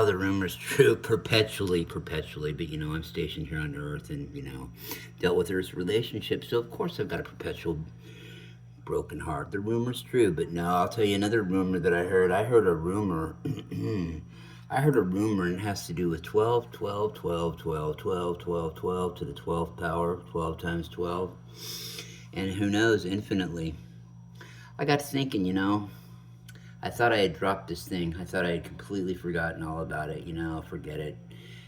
Oh, the rumor's true perpetually, perpetually. But, I'm stationed here on Earth and, dealt with Earth's relationships. So, of course, I've got a perpetual broken heart. The rumor's true. But no, I'll tell you another rumor that I heard. I heard a rumor. I heard a rumor, and it has to do with 12, 12, 12, 12, 12, 12, 12 to the 12th power, 12 times 12. And who knows, infinitely. I got to thinking, I thought I had dropped this thing. I thought I had completely forgotten all about it. Forget it.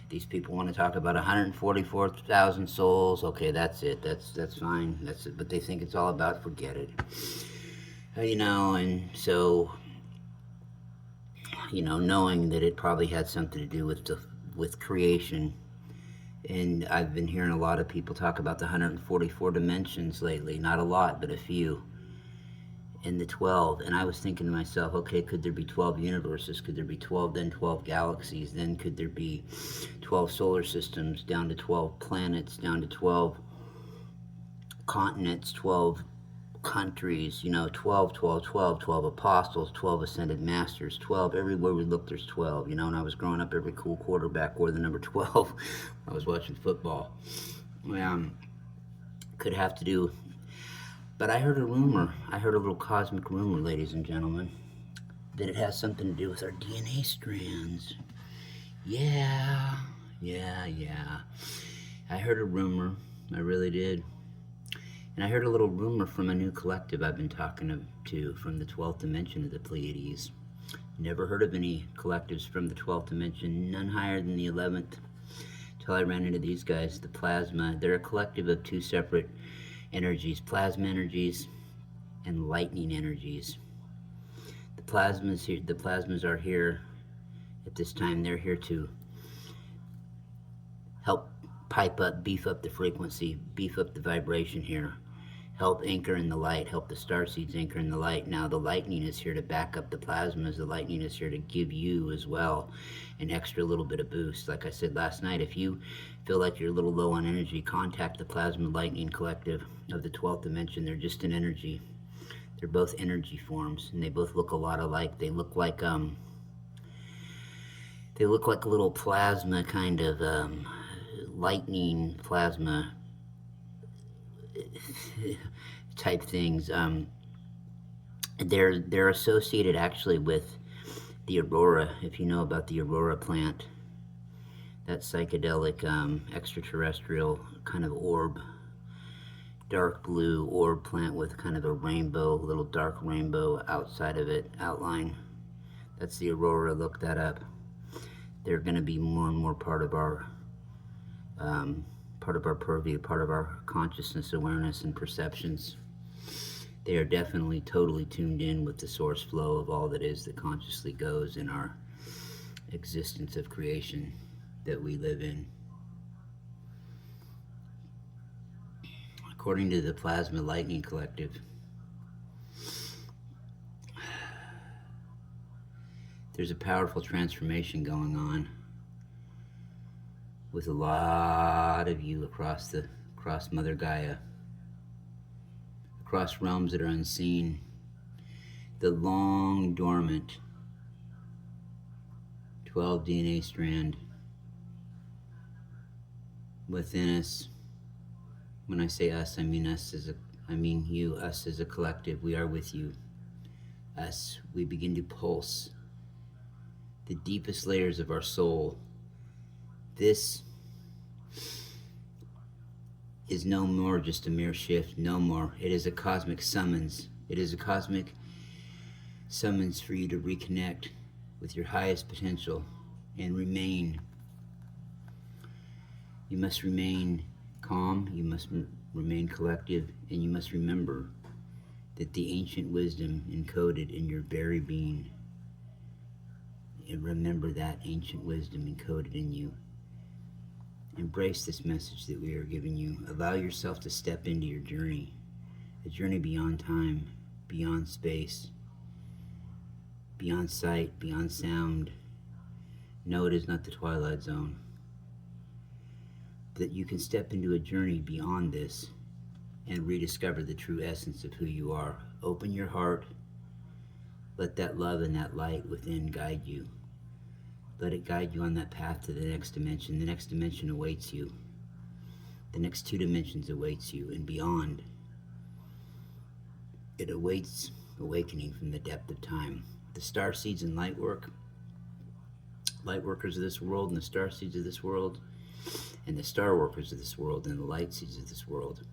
These people want to talk about 144,000 souls. Okay, that's it. That's fine. That's it. But they think it's all about forget it. And so, knowing that it probably had something to do with creation. And I've been hearing a lot of people talk about the 144 dimensions lately. Not a lot, but a few. And the 12, and I was thinking to myself, okay, could there be 12 universes? Could there be 12, then 12 galaxies? Then could there be 12 solar systems, down to 12 planets, down to 12 continents, 12 countries, 12, 12, 12, 12 apostles, 12 ascended masters, 12, everywhere we look there's 12, and I was growing up, every cool quarterback wore the number 12. I was watching football. Could have to do. But I heard a rumor, I heard a little cosmic rumor, ladies and gentlemen, that it has something to do with our DNA strands. Yeah. I heard a rumor, I really did. And I heard a little rumor from a new collective I've been talking to from the 12th dimension of the Pleiades. Never heard of any collectives from the 12th dimension, none higher than the 11th, till I ran into these guys, the Plasma. They're a collective of two separate energies, plasma energies and lightning energies. The plasmas are here at this time. They're here to help beef up the frequency, beef up the vibration here, help anchor in the light, help the starseeds anchor in the light. Now the lightning is here to back up the plasmas. The lightning is here to give you as well an extra little bit of boost. Like I said last night, if you feel like you're a little low on energy, contact the Plasma Lightning Collective of the 12th dimension. They're just an energy. They're both energy forms, and they both look a lot alike. They look like a little plasma kind of lightning plasma type things. They're associated actually with the aurora. If you know about the aurora plant, that psychedelic extraterrestrial kind of orb, dark blue orb plant with kind of a rainbow, little dark rainbow outside of it, outline. That's the aurora. Look that up. They're going to be more and more part of our purview, part of our consciousness, awareness, and perceptions. They are definitely totally tuned in with the source flow of all that is that consciously goes in our existence of creation that we live in. According to the Plasma Lightning Collective, there's a powerful transformation going on with a lot of you across Mother Gaia, across realms that are unseen. The long dormant 12 DNA strand within us. When I say us, I mean you, us as a collective. We are with you. Us, we begin to pulse the deepest layers of our soul. This is no more just a mere shift, no more. It is a cosmic summons. It is a cosmic summons for you to reconnect with your highest potential and remain. You must remain calm, you must remain collective, and you must remember that the ancient wisdom encoded in your very being. And remember that ancient wisdom encoded in you. Embrace this message that we are giving you. Allow yourself to step into your journey, a journey beyond time, beyond space, beyond sight, beyond sound. No, it is not the Twilight Zone. That you can step into a journey beyond this and rediscover the true essence of who you are. Open your heart. Let that love and that light within guide you. Let it guide you on that path to the next dimension. The next dimension awaits you. The next 2 dimensions awaits you, and beyond. It awaits awakening from the depth of time. The star seeds and light workers of this world, and the star seeds of this world, and the star workers of this world, and the light seeds of this world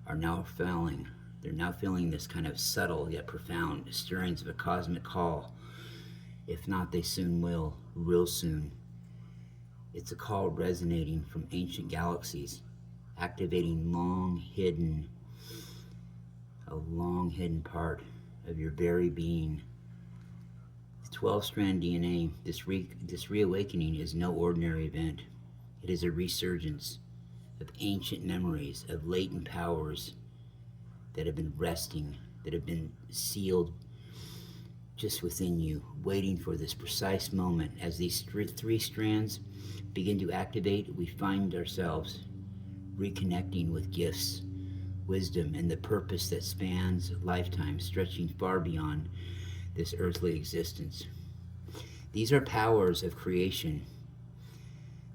are now feeling. They're now feeling this kind of subtle yet profound stirrings of a cosmic call. If not, they soon will, real soon. It's a call resonating from ancient galaxies, activating a long hidden part of your very being. The 12-strand DNA, this reawakening is no ordinary event. It is a resurgence of ancient memories, of latent powers that have been resting, that have been sealed just within you, waiting for this precise moment. As these 3 strands begin to activate, we find ourselves reconnecting with gifts, wisdom, and the purpose that spans lifetimes, stretching far beyond this earthly existence. These are powers of creation.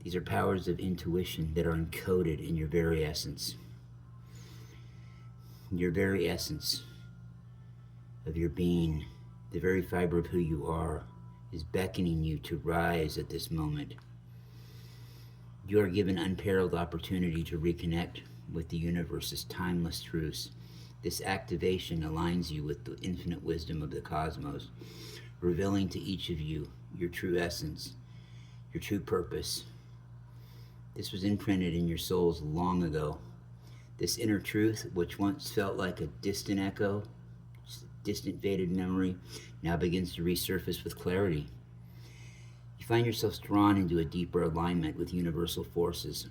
These are powers of intuition that are encoded in your very essence. Your very essence of your being, the very fiber of who you are, is beckoning you to rise at this moment. You are given unparalleled opportunity to reconnect with the universe's timeless truths. This activation aligns you with the infinite wisdom of the cosmos, revealing to each of you your true essence, your true purpose. This was imprinted in your souls long ago. This inner truth, which once felt like a distant echo, distant faded memory, now begins to resurface with clarity. You find yourselves drawn into a deeper alignment with universal forces,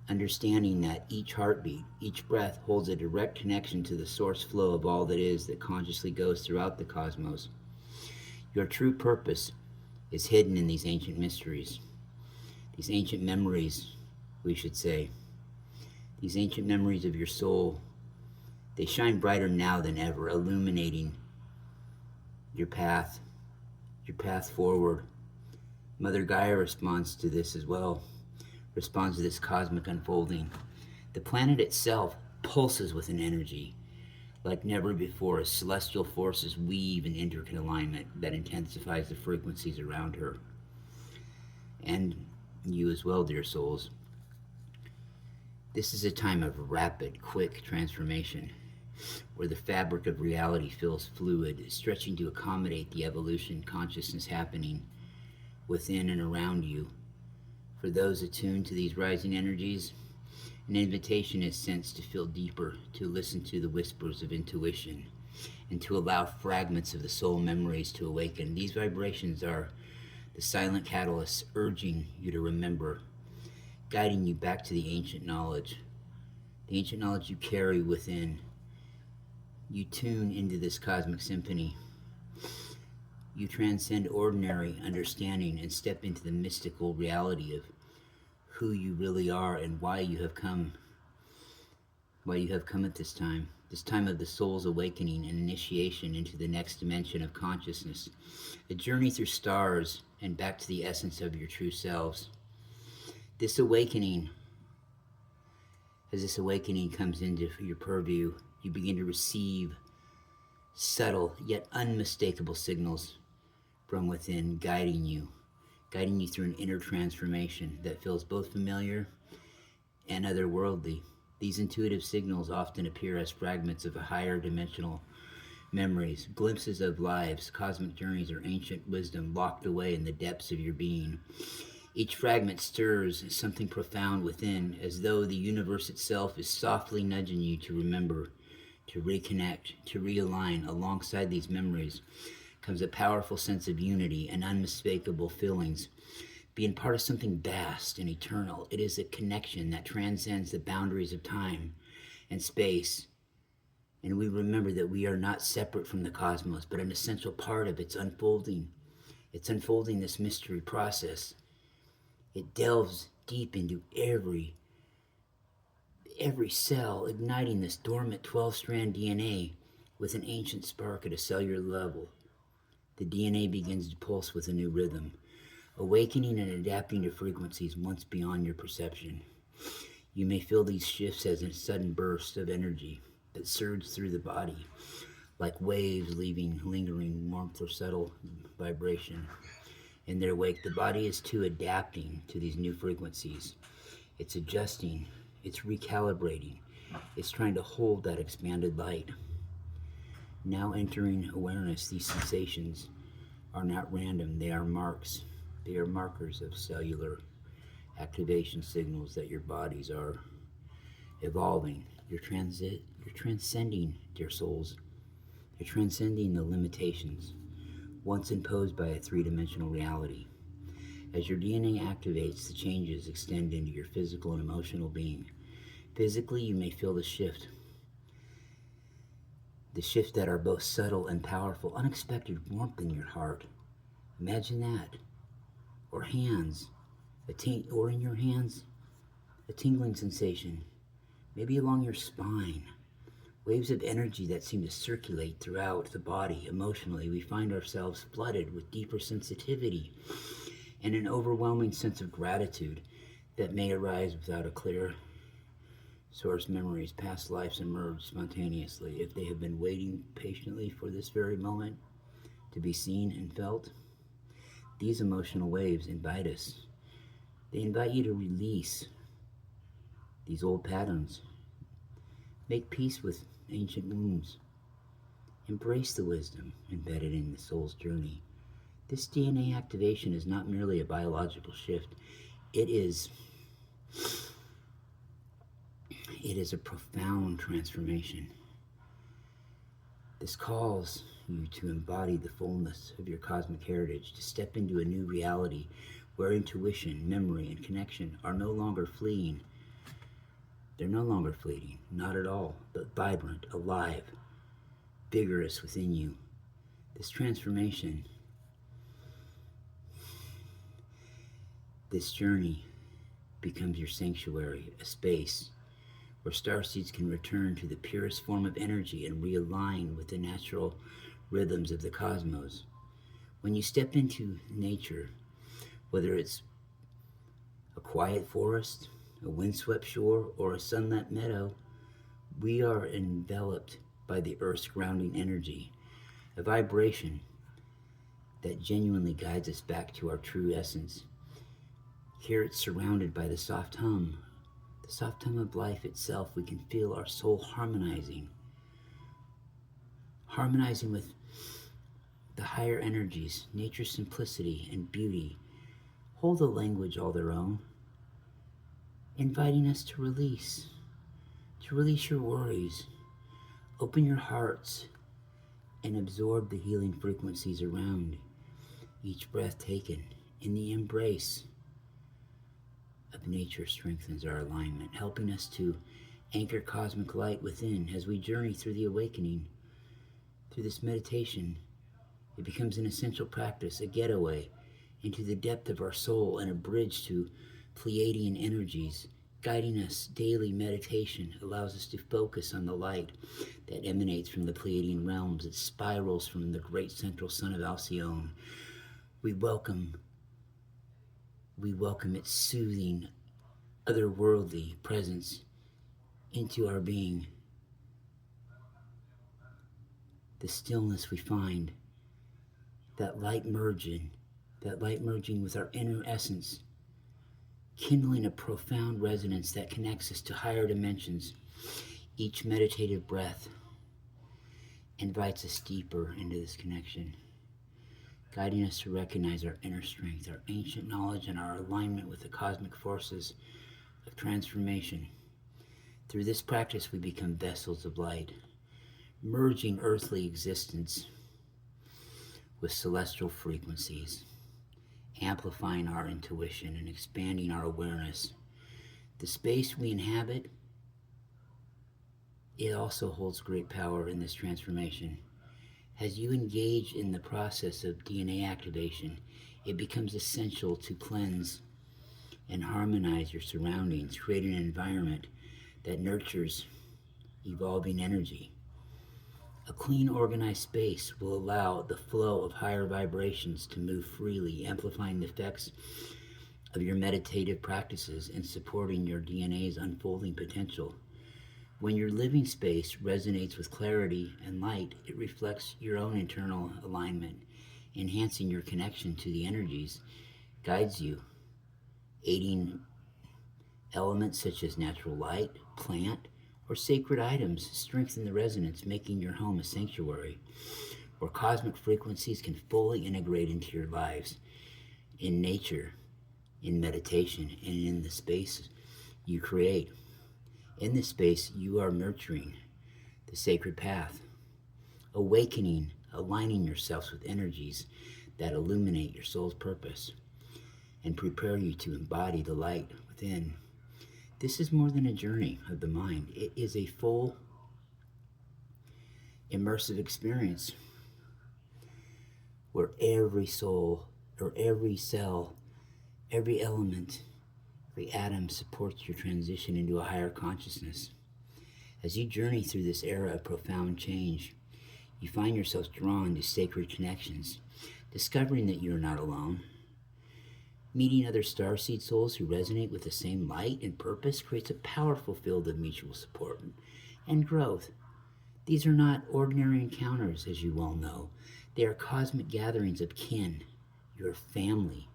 understanding that each heartbeat, each breath holds a direct connection to the source flow of all that is, that consciously goes throughout the cosmos. Your true purpose is hidden in these ancient mysteries, these ancient memories, we should say. These ancient memories of your soul, they shine brighter now than ever, illuminating your path forward. Mother Gaia responds to this as well, responds to this cosmic unfolding. The planet itself pulses with an energy like never before, as celestial forces weave an intricate alignment that intensifies the frequencies around her. And you as well, dear souls. This is a time of rapid, quick transformation, where the fabric of reality feels fluid, stretching to accommodate the evolution consciousness happening within and around you. For those attuned to these rising energies, an invitation is sensed to feel deeper, to listen to the whispers of intuition, and to allow fragments of the soul memories to awaken. These vibrations are the silent catalysts urging you to remember, guiding you back to the ancient knowledge you carry within. You tune into this cosmic symphony. You transcend ordinary understanding and step into the mystical reality of who you really are and why you have come at this time of the soul's awakening and initiation into the next dimension of consciousness, a journey through stars and back to the essence of your true selves. This awakening, as this awakening comes into your purview, you begin to receive subtle yet unmistakable signals from within, guiding you through an inner transformation that feels both familiar and otherworldly. These intuitive signals often appear as fragments of a higher dimensional memories, glimpses of lives, cosmic journeys, or ancient wisdom locked away in the depths of your being. Each fragment stirs something profound within, as though the universe itself is softly nudging you to remember, to reconnect, to realign. Alongside these memories comes a powerful sense of unity and unmistakable feelings, being part of something vast and eternal. It is a connection that transcends the boundaries of time and space. And we remember that we are not separate from the cosmos, but an essential part of its unfolding. It's unfolding this mystery process. It delves deep into every cell, igniting this dormant 12-strand DNA with an ancient spark at a cellular level. The DNA begins to pulse with a new rhythm, awakening and adapting to frequencies once beyond your perception. You may feel these shifts as a sudden burst of energy that surge through the body, like waves leaving lingering warmth or subtle vibration. In their wake, the body is too adapting to these new frequencies. It's adjusting, it's recalibrating, it's trying to hold that expanded light. Now entering awareness, these sensations are not random, they are marks. They are markers of cellular activation signals that your bodies are evolving. You're transcending, dear souls. You're transcending the limitations once imposed by a three-dimensional reality. As your DNA activates, the changes extend into your physical and emotional being. Physically, you may feel the shift that are both subtle and powerful, unexpected warmth in your heart. Imagine that. Or hands, or in your hands, a tingling sensation, maybe along your spine. Waves of energy that seem to circulate throughout the body. Emotionally, we find ourselves flooded with deeper sensitivity and an overwhelming sense of gratitude that may arise without a clear source. Memories, past lives emerge spontaneously if they have been waiting patiently for this very moment to be seen and felt. These emotional waves invite us. They invite you to release these old patterns. Make peace with ancient wounds. Embrace the wisdom embedded in the soul's journey. This DNA activation is not merely a biological shift. It is a profound transformation. This calls you to embody the fullness of your cosmic heritage, to step into a new reality where intuition, memory, and connection are no longer fleeing. They're no longer fleeting, not at all, but vibrant, alive, vigorous within you. This transformation, this journey becomes your sanctuary, a space where starseeds can return to the purest form of energy and realign with the natural rhythms of the cosmos. When you step into nature, whether it's a quiet forest, a windswept shore, or a sunlit meadow, we are enveloped by the Earth's grounding energy, a vibration that genuinely guides us back to our true essence. Here it's surrounded by the soft hum of life itself. We can feel our soul harmonizing with the higher energies. Nature's simplicity and beauty hold a language all their own, inviting us to release your worries, open your hearts, and absorb the healing frequencies around each breath taken. In the embrace of nature strengthens our alignment, helping us to anchor cosmic light within. As we journey through the awakening, through this meditation, it becomes an essential practice, a getaway into the depth of our soul and a bridge to Pleiadian energies. Guiding us, daily meditation allows us to focus on the light that emanates from the Pleiadian realms. It spirals from the great central sun of Alcyone. We welcome its soothing, otherworldly presence into our being. The stillness we find, that light merging with our inner essence, kindling a profound resonance that connects us to higher dimensions. Each meditative breath invites us deeper into this connection, guiding us to recognize our inner strength, our ancient knowledge, and our alignment with the cosmic forces of transformation. Through this practice, we become vessels of light, merging earthly existence with celestial frequencies, amplifying our intuition and expanding our awareness. The space we inhabit, it also holds great power in this transformation. As you engage in the process of DNA activation, it becomes essential to cleanse and harmonize your surroundings, creating an environment that nurtures evolving energy. A clean, organized space will allow the flow of higher vibrations to move freely, amplifying the effects of your meditative practices and supporting your DNA's unfolding potential. When your living space resonates with clarity and light, it reflects your own internal alignment, enhancing your connection to the energies, guides you, aiding elements such as natural light, plant, or sacred items strengthen the resonance, making your home a sanctuary where cosmic frequencies can fully integrate into your lives in nature, in meditation, and in the space you create. In this space, you are nurturing the sacred path, awakening, aligning yourselves with energies that illuminate your soul's purpose and prepare you to embody the light within. This is more than a journey of the mind. It is a full, immersive experience where every soul, or every cell, every element, every atom supports your transition into a higher consciousness. As you journey through this era of profound change, you find yourself drawn to sacred connections, discovering that you are not alone. Meeting other starseed souls who resonate with the same light and purpose creates a powerful field of mutual support and growth. These are not ordinary encounters, as you well know. They are cosmic gatherings of kin, your family.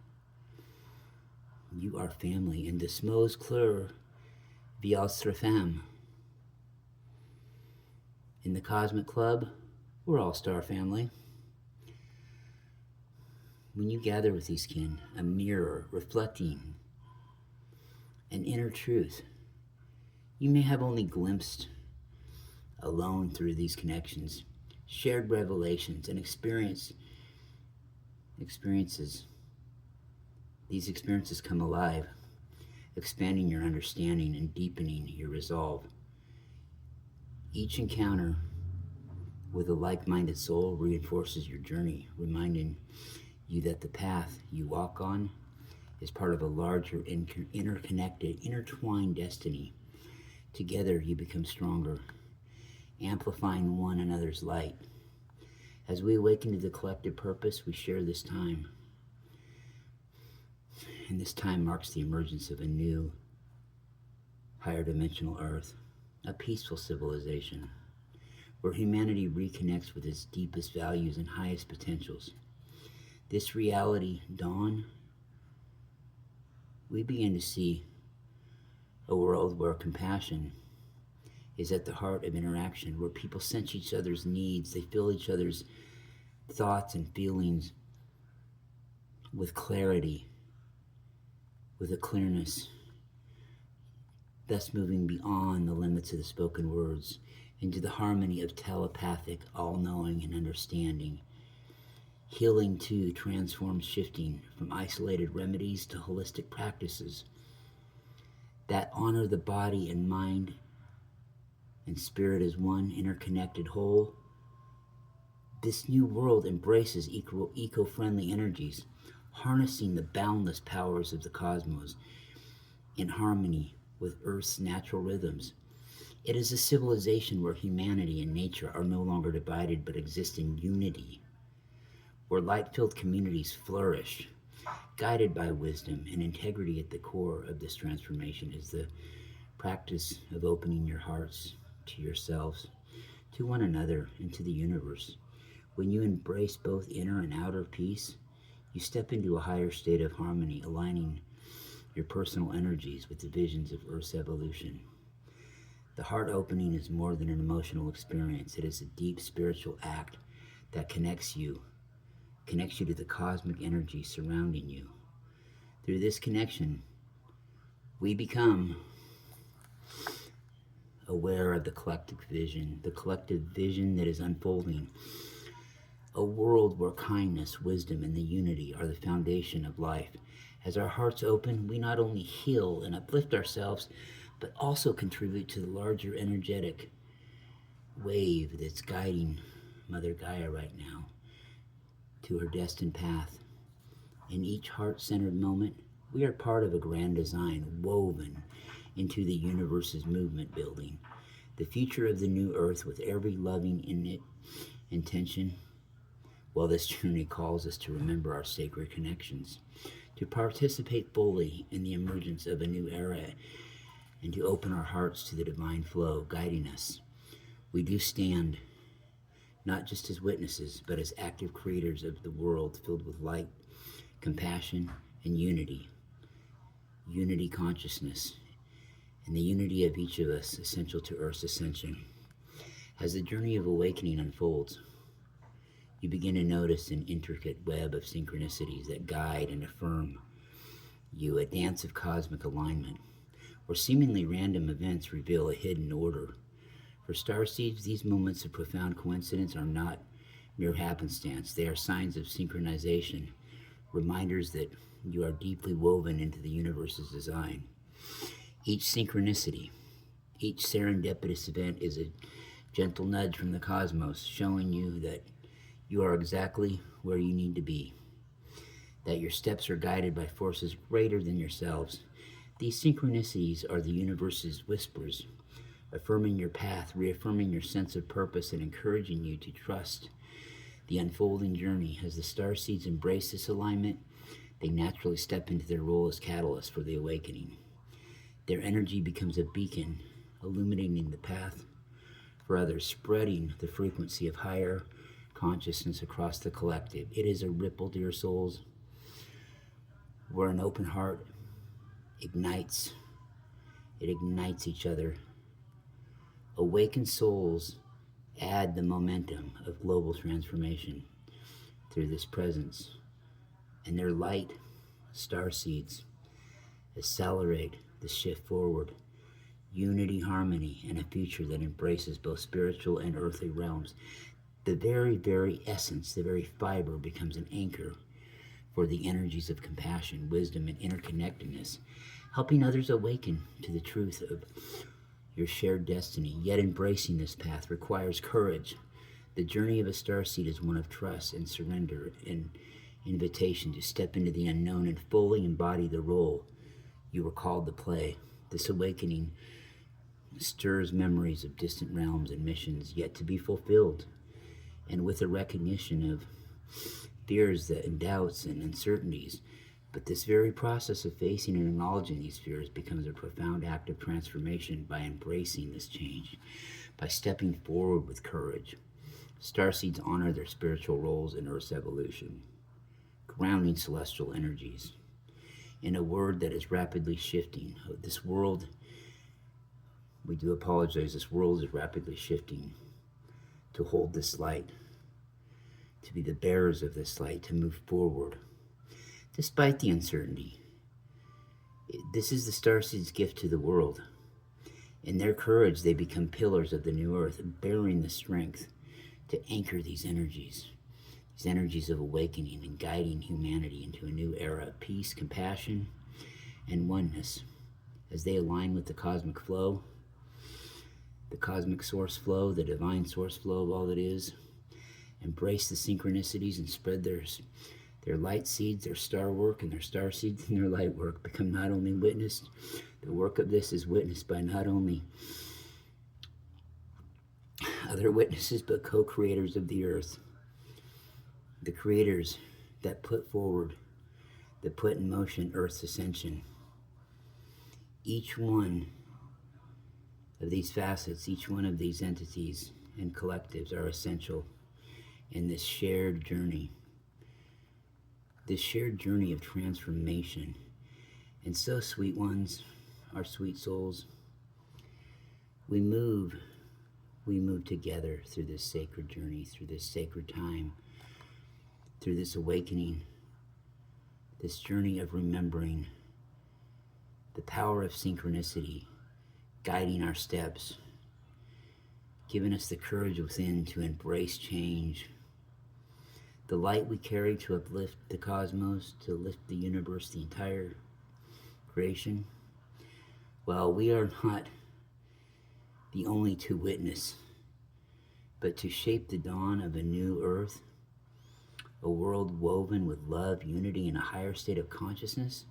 You are family, and Desmos Klur Vialstrafam. In the Cosmic Club, we're all star family. When you gather with these kin, a mirror reflecting an inner truth, you may have only glimpsed alone through these connections, shared revelations, and experiences. These experiences come alive, expanding your understanding and deepening your resolve. Each encounter with a like-minded soul reinforces your journey, reminding you that the path you walk on is part of a larger, interconnected, intertwined destiny. Together you become stronger, amplifying one another's light. As we awaken to the collective purpose, we share this time. And this time marks the emergence of a new, higher dimensional Earth, a peaceful civilization, where humanity reconnects with its deepest values and highest potentials. This reality dawn, we begin to see a world where compassion is at the heart of interaction, where people sense each other's needs, they feel each other's thoughts and feelings with clarity, with a clearness, thus moving beyond the limits of the spoken words into the harmony of telepathic, all-knowing and understanding. Healing, too, transforms, shifting from isolated remedies to holistic practices that honor the body and mind and spirit as one interconnected whole. This new world embraces eco-friendly energies, harnessing the boundless powers of the cosmos in harmony with Earth's natural rhythms. It is a civilization where humanity and nature are no longer divided but exist in unity, where light-filled communities flourish, guided by wisdom and integrity. At the core of this transformation is the practice of opening your hearts to yourselves, to one another, and to the universe. When you embrace both inner and outer peace, you step into a higher state of harmony, aligning your personal energies with the visions of Earth's evolution. The heart opening is more than an emotional experience. It is a deep spiritual act that connects you to the cosmic energy surrounding you. Through this connection, we become aware of the collective vision that is unfolding. A world where kindness, wisdom, and the unity are the foundation of life. As our hearts open, we not only heal and uplift ourselves, but also contribute to the larger energetic wave that's guiding Mother Gaia right now to her destined path. In each heart-centered moment, we are part of a grand design woven into the universe's movement building. The future of the new Earth, with every living intention? Well, this journey calls us to remember our sacred connections, to participate fully in the emergence of a new era, and to open our hearts to the divine flow guiding us. We do stand not just as witnesses, but as active creators of the world filled with light, compassion, and unity. Unity consciousness, and the unity of each of us essential to Earth's ascension. As the journey of awakening unfolds, you begin to notice an intricate web of synchronicities that guide and affirm you, a dance of cosmic alignment, where seemingly random events reveal a hidden order. For starseeds, these moments of profound coincidence are not mere happenstance. They are signs of synchronization, reminders that you are deeply woven into the universe's design. Each synchronicity, each serendipitous event is a gentle nudge from the cosmos, showing you that you are exactly where you need to be, that your steps are guided by forces greater than yourselves. These synchronicities are the universe's whispers, affirming your path, reaffirming your sense of purpose, and encouraging you to trust the unfolding journey. As the starseeds embrace this alignment, they naturally step into their role as catalysts for the awakening. Their energy becomes a beacon, illuminating the path for others, spreading the frequency of higher consciousness across the collective. It is a ripple, dear souls, where an open heart ignites each other. Awakened souls add the momentum of global transformation through this presence, and their light starseeds accelerate the shift forward, unity, harmony, and a future that embraces both spiritual and earthly realms. The very, very essence, the very fiber becomes an anchor for the energies of compassion, wisdom, and interconnectedness, helping others awaken to the truth of your shared destiny. Yet embracing this path requires courage. The journey of a starseed is one of trust and surrender, an invitation to step into the unknown and fully embody the role you were called to play. This awakening stirs memories of distant realms and missions yet to be fulfilled, and with a recognition of fears and doubts and uncertainties. But this very process of facing and acknowledging these fears becomes a profound act of transformation by embracing this change, by stepping forward with courage. Starseeds honor their spiritual roles in Earth's evolution, grounding celestial energies in a world that is rapidly shifting. This world, we do apologize, this world is rapidly shifting to hold this light, to be the bearers of this light, to move forward. Despite the uncertainty, this is the starseed's gift to the world. In their courage, they become pillars of the new earth, bearing the strength to anchor these energies of awakening and guiding humanity into a new era of peace, compassion, and oneness. As they align with the cosmic flow, the cosmic source flow, the divine source flow of all that is, embrace the synchronicities and spread their light seeds, their star work, and their star seeds and their light work become not only witnessed, the work of this is witnessed by not only other witnesses, but co-creators of the earth. The creators that put in motion Earth's ascension. Each one of these facets, each one of these entities and collectives are essential in this shared journey of transformation. And so, sweet ones, our sweet souls, we move together through this sacred journey, through this sacred time, through this awakening, this journey of remembering the power of synchronicity, guiding our steps, giving us the courage within to embrace change, the light we carry to uplift the cosmos, to lift the universe, the entire creation. Well, we are not the only to witness, but to shape the dawn of a new earth, a world woven with love, unity, and a higher state of consciousness.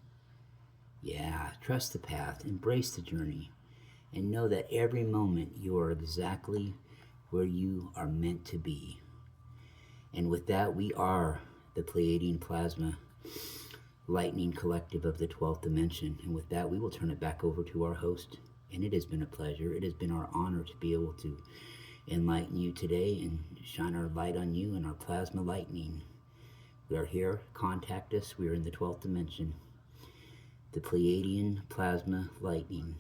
Yeah, trust the path, embrace the journey, and know that every moment you are exactly where you are meant to be. And with that, we are the Pleiadian Plasma Lightning Collective of the 12th Dimension. And with that, we will turn it back over to our host. And it has been a pleasure. It has been our honor to be able to enlighten you today and shine our light on you and our plasma lightning. We are here. Contact us. We are in the 12th dimension. The Pleiadian Plasma Lightning.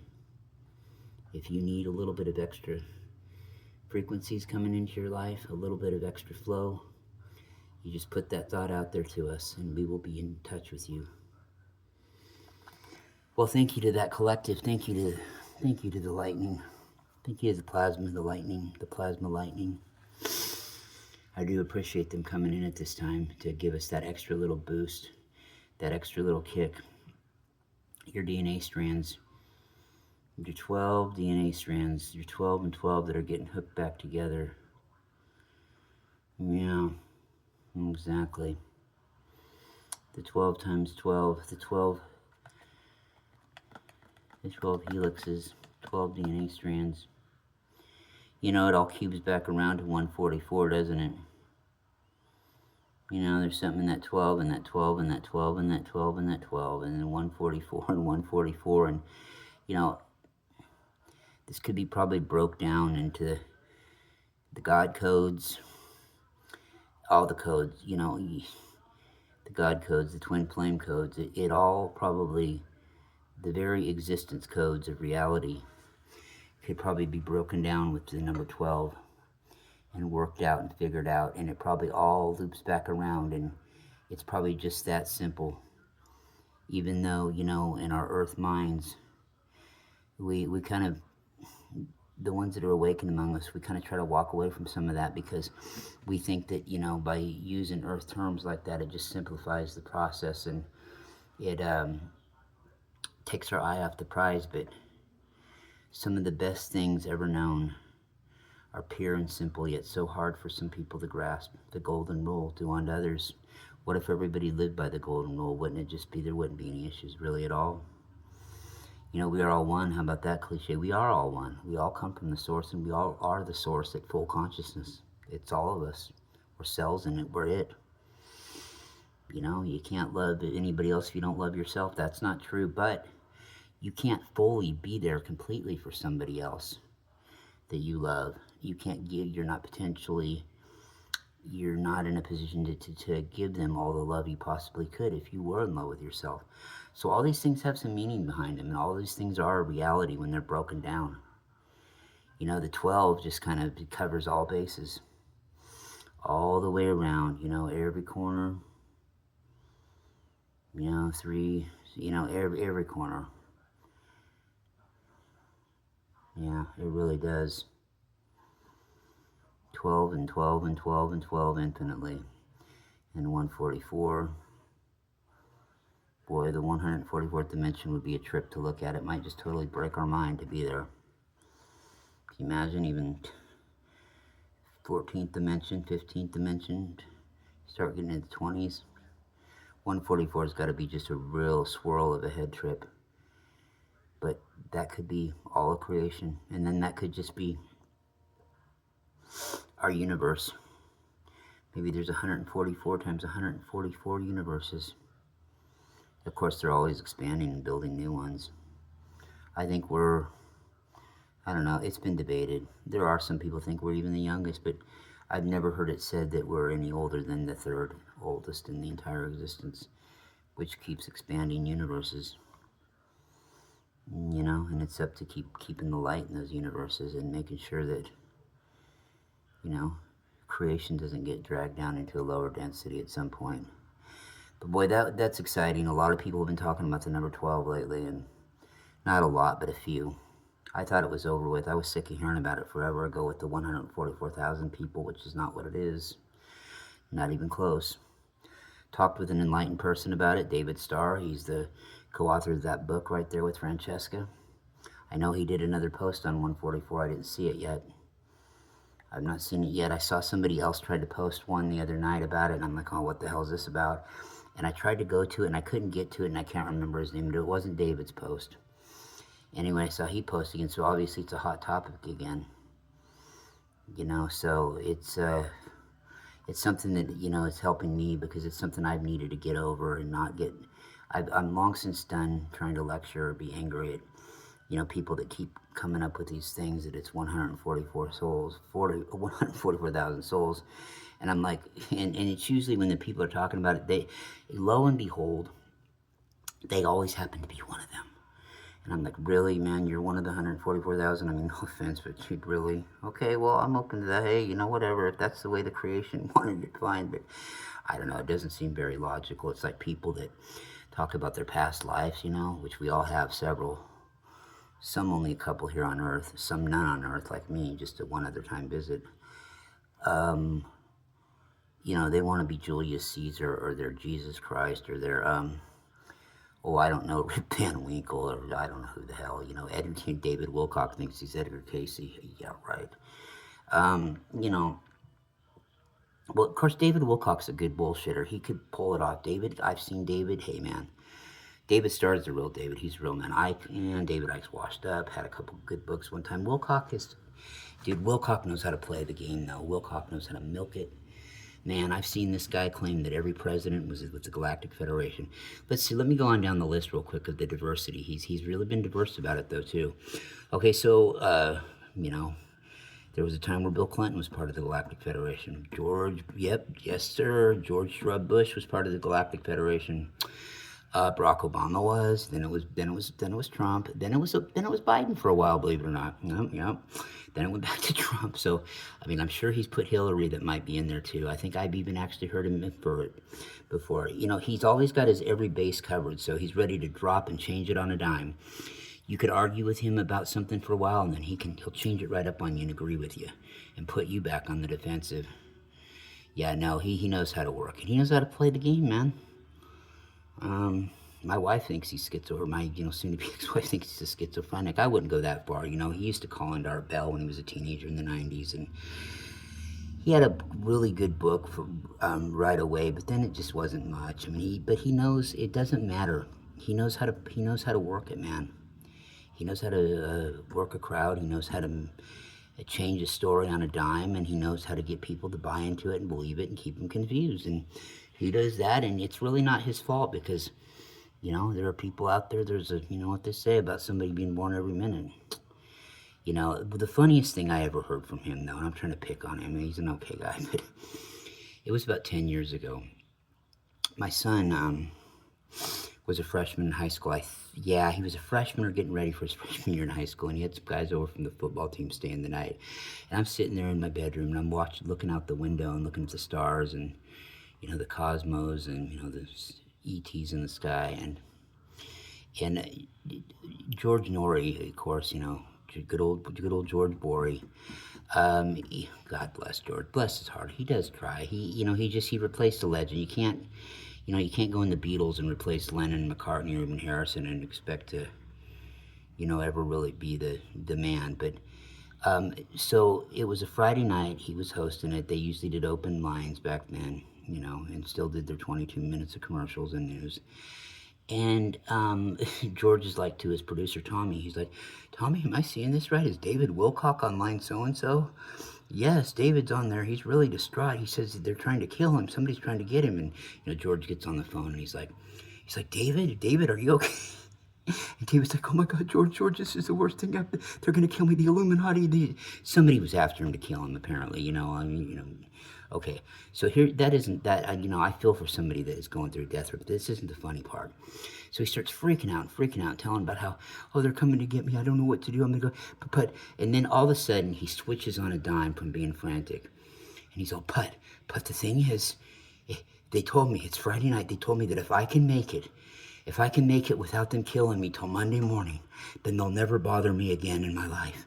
If you need a little bit of extra frequencies coming into your life, a little bit of extra flow, you just put that thought out there to us and we will be in touch with you. Well, thank you to that collective. Thank you to the lightning. Thank you to the plasma, the lightning, the plasma lightning. I do appreciate them coming in at this time to give us that extra little boost, that extra little kick. Your DNA strands, your 12 DNA strands, your 12 and 12 that are getting hooked back together. Yeah, exactly. The 12 times 12, the 12 helixes, 12 DNA strands. You know, it all cubes back around to 144, doesn't it? You know, there's something in that 12 and that 12 and that 12 and that 12 and that 12 and then 144 and 144. And, you know, this could be probably broke down into the God codes, all the codes, you know, the God codes, the twin flame codes. It all probably, the very existence codes of reality could probably be broken down with the number 12. And worked out and figured out, and it probably all loops back around, and it's probably just that simple. Even though, you know, in our earth minds, we kind of, the ones that are awakened among us, we kind of try to walk away from some of that because we think that, you know, by using earth terms like that, it just simplifies the process and it takes our eye off the prize. But some of the best things ever known are pure and simple, yet so hard for some people to grasp. The golden rule, do unto others. What if everybody lived by the golden rule? Wouldn't it just be, there wouldn't be any issues really at all? You know, we are all one. How about that cliche? We are all one. We all come from the source, and we all are the source at full consciousness. It's all of us. We're cells in it. We're it. You know, you can't love anybody else if you don't love yourself. That's not true, but you can't fully be there completely for somebody else that you love. You can't give, you're not in a position to give them all the love you possibly could if you were in love with yourself. So all these things have some meaning behind them, and all these things are a reality when they're broken down. You know, the 12 just kind of covers all bases, all the way around, you know, every corner, you know, 3, you know, every corner. Yeah, it really does. 12 and 12 and 12 and 12 infinitely. And 144. Boy, the 144th dimension would be a trip to look at. It might just totally break our mind to be there. Can you imagine even 14th dimension, 15th dimension, start getting into the 20s? 144 has got to be just a real swirl of a head trip. But that could be all of creation. And then that could just be our universe. Maybe there's 144 times 144 universes. Of course, they're always expanding and building new ones. I think I don't know, it's been debated. There are some people think we're even the youngest, but I've never heard it said that we're any older than the third oldest in the entire existence, which keeps expanding universes. You know, and it's up to keeping the light in those universes and making sure that, you know, creation doesn't get dragged down into a lower density at some point. But boy, that's exciting. A lot of people have been talking about the number 12 lately, and not a lot, but a few. I thought it was over with. I was sick of hearing about it forever ago with the 144,000 people, which is not what it is. Not even close. Talked with an enlightened person about it, David Starr. He's the co-author of that book right there with Francesca. I know he did another post on 144. I didn't see it yet. I've not seen it yet. I saw somebody else try to post one the other night about it, and I'm like, oh, what the hell is this about? And I tried to go to it, and I couldn't get to it, and I can't remember his name. It wasn't David's post. Anyway, I saw he posted again, so obviously it's a hot topic again. So it's something that, it's helping me because it's something I've needed to get over and not get. I'm long since done trying to lecture or be angry at, people that keep coming up with these things that it's 144 souls, 144,000 souls. And I'm like, and it's usually when the people are talking about it, lo and behold, they always happen to be one of them. And I'm like, really, man, you're one of the 144,000? I mean, no offense, but you really? Okay, well, I'm open to that. Hey, whatever. If that's the way the creation wanted it, fine. But I don't know. It doesn't seem very logical. It's like people that talk about their past lives, which we all have several. Some only a couple here on Earth, some none on Earth, like me, just a one other time visit. They want to be Julius Caesar or their Jesus Christ or their I don't know, Rip Van Winkle, or I don't know who the hell, David Wilcock thinks he's Edgar Casey. Yeah, right. You know, well, of course, David Wilcock's a good bullshitter. He could pull it off. I've seen David. Hey, man. David Starr is the real David. He's a real man. David Icke's washed up, had a couple good books one time. Wilcock knows how to play the game, though. Wilcock knows how to milk it. Man, I've seen this guy claim that every president was with the Galactic Federation. Let's see, let me go on down the list real quick of the diversity. He's really been diverse about it, though, too. Okay, so, there was a time where Bill Clinton was part of the Galactic Federation. Yes, sir. George Shrub Bush was part of the Galactic Federation. Barack Obama was. Then it was Trump. Then it was Biden for a while, believe it or not. Yep. Then it went back to Trump. So, I mean, I'm sure he's put Hillary that might be in there too. I think I've even actually heard him infer it before. He's always got his every base covered, so he's ready to drop and change it on a dime. You could argue with him about something for a while, and then he'll change it right up on you and agree with you and put you back on the defensive. Yeah, no, he knows how to work, and he knows how to play the game, man. My wife thinks he's schizo, or my, soon-to-be ex-wife thinks he's a schizophrenic. I wouldn't go that far, He used to call into our bell when he was a teenager in the 90s, and he had a really good book for right away, but then it just wasn't much. I mean, he knows it doesn't matter. He knows how to work it, man. He knows how to work a crowd. He knows how to change a story on a dime, and he knows how to get people to buy into it and believe it and keep them confused. And he does that, and it's really not his fault because, there are people out there. There's what they say about somebody being born every minute. The funniest thing I ever heard from him, though, and I'm trying to pick on him, and he's an okay guy, but it was about 10 years ago. My son was a freshman in high school. He was a freshman or getting ready for his freshman year in high school, and he had some guys over from the football team staying the night. And I'm sitting there in my bedroom, and I'm looking out the window and looking at the stars and, the cosmos and, the ETs in the sky. And George Norrie, of course, good old George Borey. God bless George. Bless his heart. He does try. He replaced the legend. You can't go in the Beatles and replace Lennon, McCartney, or even Harrison and expect to, ever really be the man. But so it was a Friday night. He was hosting it. They usually did open lines back then, and still did their 22 minutes of commercials and news. And George is like to his producer, Tommy. He's like, Tommy, am I seeing this right? Is David Wilcock on line so-and-so? Yes, David's on there. He's really distraught. He says they're trying to kill him. Somebody's trying to get him. And, George gets on the phone, and he's like, David, are you okay? And David's like, oh, my God, George, this is the worst thing ever. They're going to kill me. The Illuminati. Somebody was after him to kill him, apparently, Okay, so here, that isn't that, I feel for somebody that is going through death, but this isn't the funny part. So he starts freaking out, telling about how, they're coming to get me. I don't know what to do. I'm going to go, and then all of a sudden he switches on a dime from being frantic. And he's all, but the thing is, they told me, it's Friday night, they told me that if I can make it without them killing me till Monday morning, then they'll never bother me again in my life.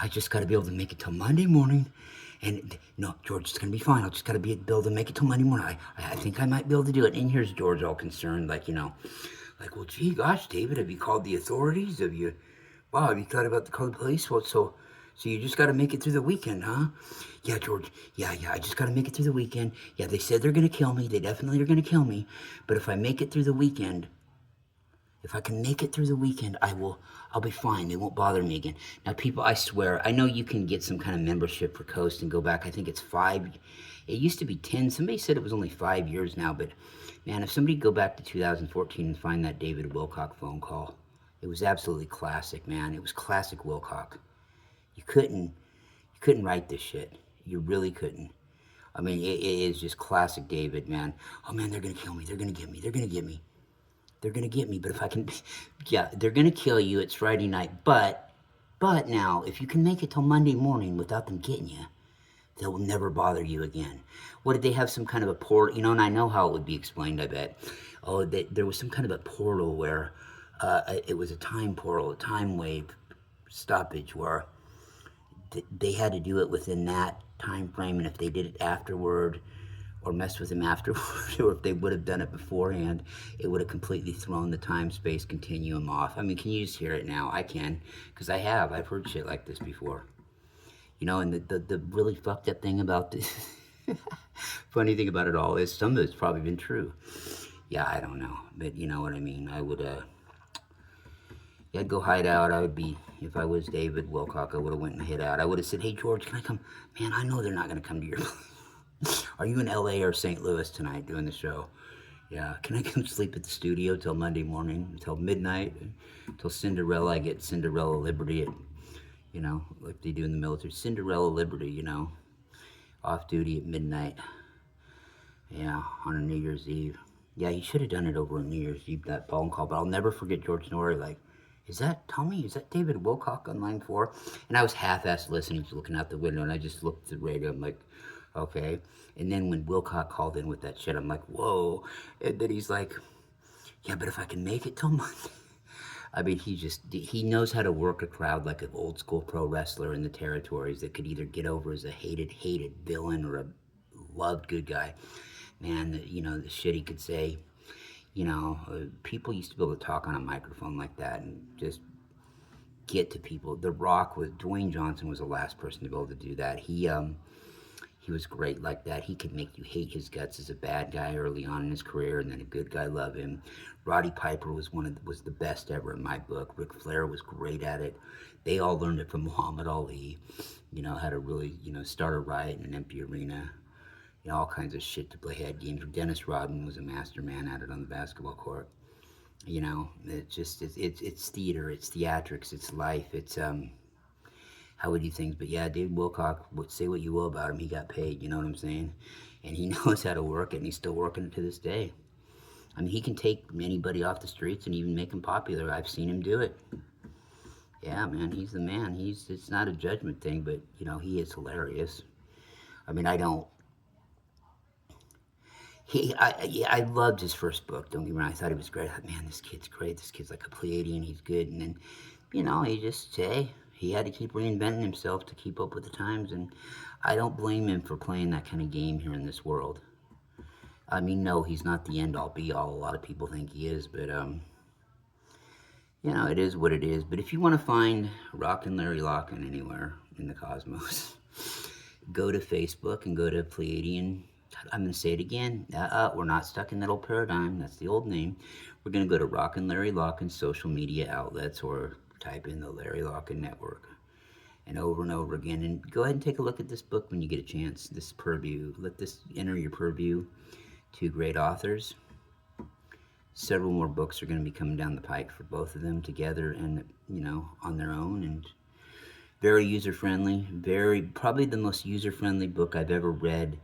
I just got to be able to make it till Monday morning. And no, George, it's going to be fine. I'll just got to be able to make it till Monday morning. I think I might be able to do it. And here's George all concerned, like, well, gee, gosh, David, have you called the authorities? Have you thought about to call the police? Well, so you just got to make it through the weekend, huh? Yeah, George. Yeah, I just got to make it through the weekend. Yeah, they said they're going to kill me. They definitely are going to kill me. But if I make it through the weekend, If I can make it through the weekend, I'll be fine. They won't bother me again. Now, people, I swear, I know you can get some kind of membership for Coast and go back. I think it's 5. It used to be 10. Somebody said it was only 5 years now, but man, if somebody go back to 2014 and find that David Wilcock phone call, it was absolutely classic, man. It was classic Wilcock. You couldn't write this shit. You really couldn't. I mean, it is just classic David, man. Oh man, they're gonna kill me. They're gonna get me. They're gonna get me. They're gonna get me. But if I can, yeah, they're gonna kill you. It's Friday night. But now, if you can make it till Monday morning without them getting you, they will never bother you again. What did they have? Some kind of a portal? You know, and I know how it would be explained. I bet. Oh, there was some kind of a portal where it was a time portal, a time wave stoppage where they had to do it within that time frame, and if they did it afterward or messed with him afterward, or if they would have done it beforehand, it would have completely thrown the time-space continuum off. I mean, can you just hear it now? I can, because I've heard shit like this before. You know, and the really fucked up thing about this, funny thing about it all is some of it's probably been true. Yeah, I don't know, but you know what I mean. I would, yeah, I'd go hide out. I would be, if I was David Wilcock, I would have went and hid out. I would have said, hey, George, can I come? Man, I know they're not going to come to your place. Are you in L.A. or St. Louis tonight doing the show? Yeah, can I come sleep at the studio till Monday morning, until midnight, till Cinderella? I get Cinderella Liberty at, you know, like they do in the military. Cinderella Liberty, you know, off duty at midnight. Yeah, on a New Year's Eve. Yeah, he should have done it over a New Year's Eve, that phone call. But I'll never forget George Norrie, like, is that Tommy? Is that David Wilcock on line 4? And I was half-assed listening, looking out the window, and I just looked at the radio. I'm like, okay. And then when Wilcock called in with that shit, I'm like, whoa. And then he's like, yeah, but if I can make it till Monday. I mean, he knows how to work a crowd like an old school pro wrestler in the territories that could either get over as a hated villain or a loved good guy. Man, you know, the shit he could say. You know, people used to be able to talk on a microphone like that and just get to people. Dwayne Johnson was the last person to be able to do that. He was great like that. He could make you hate his guts as a bad guy early on in his career, and then a good guy love him. Roddy Piper was the best ever in my book. Ric Flair was great at it. They all learned it from Muhammad Ali. You know, how to really, you know, start a riot in an empty arena. You know, all kinds of shit to play head games. Dennis Rodman was a master man at it on the basketball court. You know, it's theater, it's theatrics, it's life, it's how we do things. But yeah, David Wilcock, say what you will about him, he got paid. You know what I'm saying? And he knows how to work it, and he's still working it to this day. I mean, he can take anybody off the streets and even make them popular. I've seen him do it. Yeah, man, he's the man. It's not a judgment thing, but you know, he is hilarious. I mean, I loved his first book. Don't get me wrong. I thought he was great. I thought, man, this kid's great. This kid's like a Pleiadian. He's good. And then, you know, he had to keep reinventing himself to keep up with the times. And I don't blame him for playing that kind of game here in this world. I mean, no, he's not the end all be all. A lot of people think he is, but you know, it is what it is. But if you want to find Rockin' Larry Lockin' anywhere in the cosmos, go to Facebook and go to Pleiadian. I'm going to say it again. We're not stuck in that old paradigm. That's the old name. We're going to go to Rockin' Larry Lockin' social media outlets, or type in the Larry Lockin' Network, and over again. And go ahead and take a look at this book when you get a chance. This purview. Let this enter your purview. 2 great authors. Several more books are going to be coming down the pike for both of them together and, you know, on their own. And very user-friendly. Probably the most user-friendly book I've ever read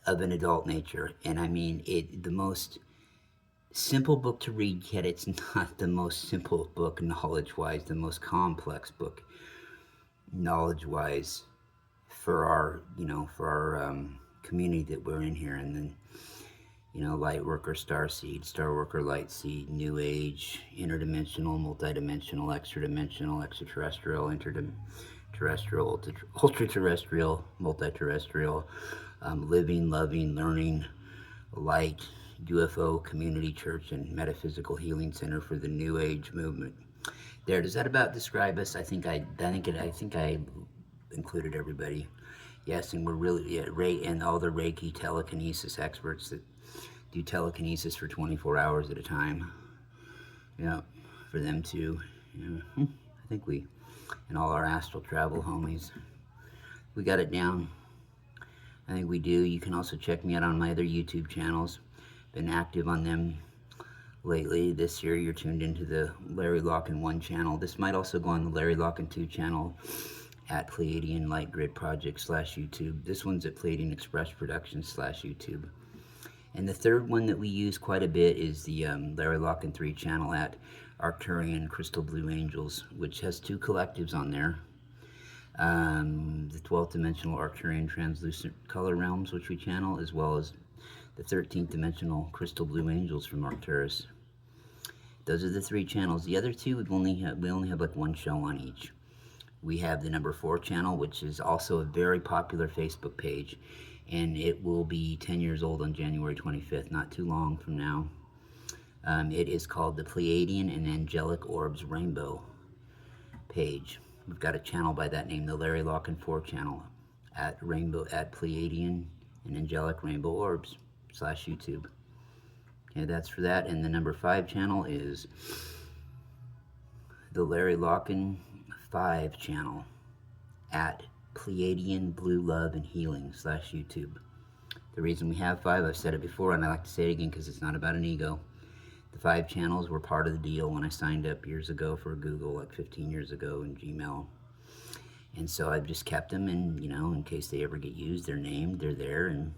of an adult nature. And I mean, the most simple book to read, yet it's not the most simple book knowledge-wise, the most complex book knowledge-wise for our, you know, for our community that we're in here. And then, you know, Lightworker, Starseed, Starworker, Lightseed, New Age, interdimensional, multidimensional, extra-dimensional, extraterrestrial, interterrestrial, ultra-terrestrial, multi-terrestrial, living, loving, learning, light, UFO, community, church, and metaphysical healing center for the New Age movement. There, does that about describe us? I think I included everybody. Yes, and we're really, and all the Reiki telekinesis experts that do telekinesis for 24 hours at a time. Yeah, for them too. Yeah. I think we, and all our astral travel homies, we got it down. I think we do. You can also check me out on my other YouTube channels. Been active on them lately. This year you're tuned into the Larry Locken 1 channel. This might also go on the Larry Locken 2 channel at Pleiadian Light Grid Project /YouTube. This one's at Pleiadian Express Productions /YouTube. And the third one that we use quite a bit is the Larry Locken 3 channel at Arcturian Crystal Blue Angels, which has 2 collectives on there. The 12th dimensional Arcturian translucent color realms, which we channel, as well as the 13th dimensional crystal blue angels from Arcturus. Those are the 3 channels. The other 2 we only have like 1 show on each. We have the number 4 channel, which is also a very popular Facebook page, and it will be 10 years old on January 25th, not too long from now. It is called the Pleiadian and Angelic Orbs Rainbow page. We've got a channel by that name, the Larry Locken 4 channel, at Pleiadian and Angelic Rainbow Orbs /YouTube. Okay, that's for that. And the number 5 channel is the Larry Locken 5 channel at Pleiadian Blue Love and Healing /YouTube. The reason we have 5, I've said it before and I like to say it again because it's not about an ego. The 5 channels were part of the deal when I signed up years ago for Google, like 15 years ago, in Gmail. And so I've just kept them, and in case they ever get used, they're named, they're there, and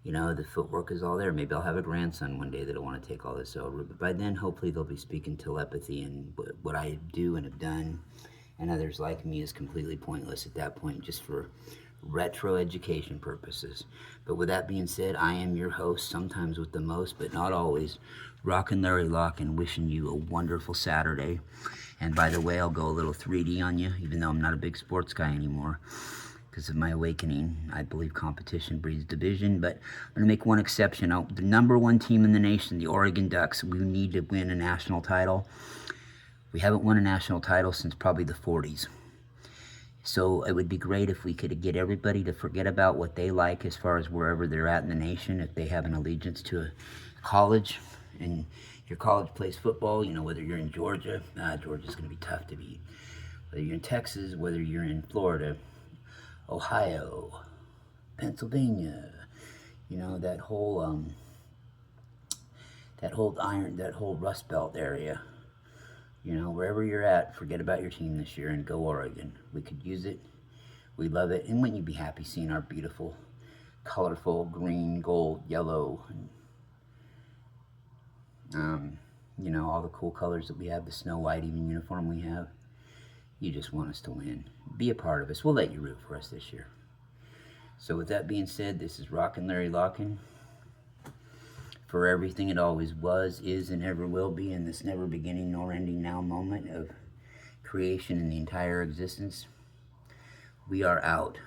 the footwork is all there. Maybe I'll have a grandson one day that'll want to take all this over, but by then hopefully they'll be speaking telepathy, and what I do and have done and others like me is completely pointless at that point, just for retro education purposes. But with that being said, I am your host, sometimes with the most, but not always, Rockin' Larry Locken, wishing you a wonderful Saturday. And by the way, I'll go a little 3D on you, even though I'm not a big sports guy anymore. Because of my awakening, I believe competition breeds division, but I'm going to make one exception. The number 1 team in the nation, the Oregon Ducks, we need to win a national title. We haven't won a national title since probably the 40s. So it would be great if we could get everybody to forget about what they like as far as wherever they're at in the nation. If they have an allegiance to a college, and your college plays football, whether you're in Georgia, Georgia's going to be tough to beat. Whether you're in Texas, whether you're in Florida, Ohio, Pennsylvania, that whole Rust Belt area, wherever you're at, forget about your team this year and go Oregon. We could use it. We love it. And wouldn't you be happy seeing our beautiful, colorful green, gold, yellow, and all the cool colors that we have, the Snow White even uniform we have. You just want us to win. Be a part of us. We'll let you root for us this year. So with that being said, this is Rockin' Larry Locken. For everything it always was, is, and ever will be in this never beginning nor ending now moment of creation in the entire existence. We are out.